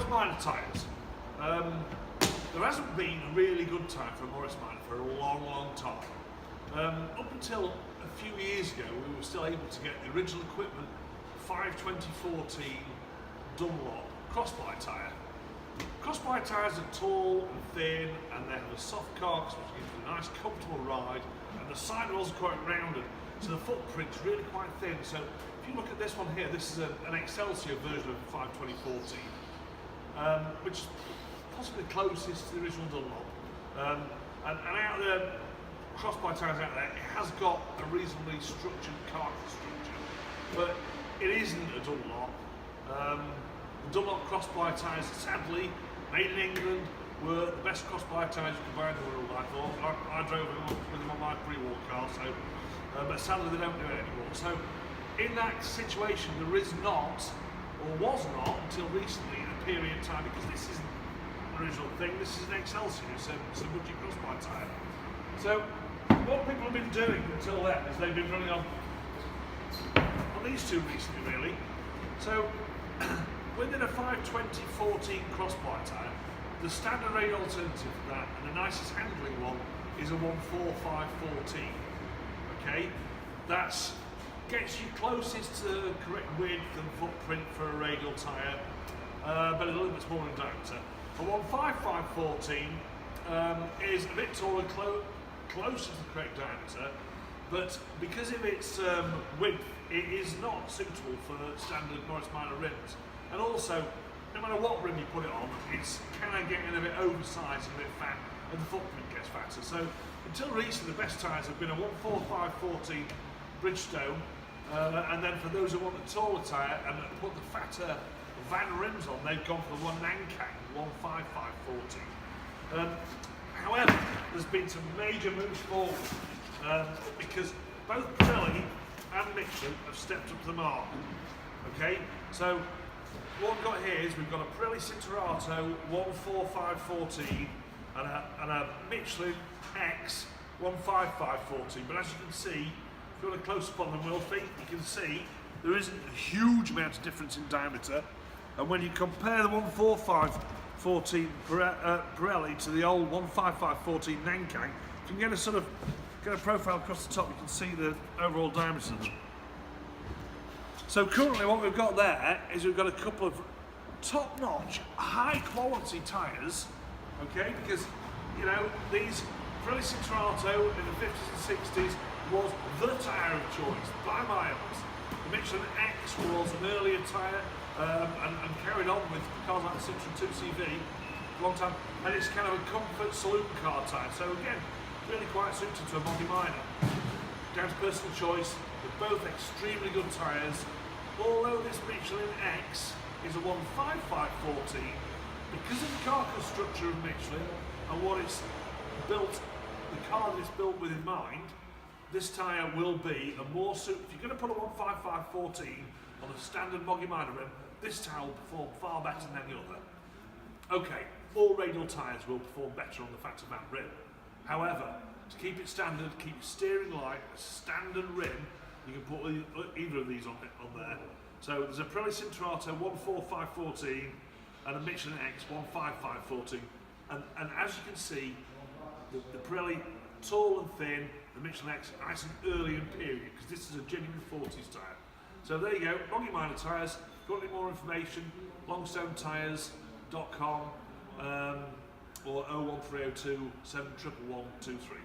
Minor tyres. There hasn't been a really good time for a Morris Minor for a long, long time. Up until a few years ago, we were still able to get the original equipment 52014 Dunlop crossbite tyre. Crossbite tyres are tall and thin, and they have a soft carcass which gives you a nice comfortable ride, and the sidewalls are quite rounded, so the footprint's really quite thin. So if you look at this one here, this is an Excelsior version of 52014, which is possibly closest to the original Dunlop. And out of the crossbite tyres out there, it has got a reasonably structured carcass structure, but it isn't a Dunlop. The Dunlop crossbite tyres, sadly, made in England, were the best crossbite tyres you could buy in the world, I thought. I drove with them on my pre-war car, so, but sadly they don't do it anymore. So in that situation, there is not, or was not until recently, a period of time, because this isn't an original thing, this is an Excelsior, so it's a budget crossbite tyre. So what people have been doing until then is they've been running on these two recently, really. So within a 52014 crossbite tyre, the standard rail alternative for that, and the nicest handling one, is a 14514. Okay, that's gets you closest to the correct width and footprint for a radial tyre, but a little bit smaller in diameter. A 15514 is a bit taller, closer to the correct diameter, but because of its width, it is not suitable for standard Morris Minor rims. And also, no matter what rim you put it on, it's kind of getting a bit oversized and a bit fat, and the footprint gets fatter. So until recently, the best tyres have been a 14514 Bridgestone, and then for those who want the taller tyre and put the fatter van rims on, they've gone for the one Nankang 15514. However, there's been some major moves forward because both Pirelli and Michelin have stepped up to the mark. Okay, so what we've got here is we've got a Pirelli Cinturato 14514 and a Michelin X 15514. But as you can see, if you want a close up on them, Wilfie, you can see there isn't a huge amount of difference in diameter. And when you compare the 14514 Pirelli to the old 15514 Nankang, you can get a sort of profile across the top. You can see the overall diameter of them. So currently what we've got there is we've got a couple of top-notch, high-quality tyres, okay, because, you know, these Pirelli Cinturato in the 50s and 60s was the tyre of choice, by miles. The Michelin X was an earlier tyre, and carried on with cars like the Citroen 2CV a long time, and it's kind of a comfort saloon car tyre, so again, really quite suited to a Boggy Minor. Down to personal choice, they're both extremely good tyres. Although this Michelin X is a 15514, because of the carcass structure of Michelin and what it's built, the car that it's built with in mind, this tyre will be a more suit. If you're going to put a 15514 on a standard Boggy Minor rim, this tyre will perform far better than any other. Okay, all radial tyres will perform better on the fatter van rim. However, to keep it standard, keep your steering light a standard rim, you can put either of these on there. So there's a Pirelli Cinturato 14514 and a Michelin X 15514. And as you can see, the Pirelli tall and thin, the Michelin X nice and early in period, because this is a genuine 40s tyre. So there you go, Boggy Minor tyres. If you want any more information, longstonetyres.com or 01302 71123.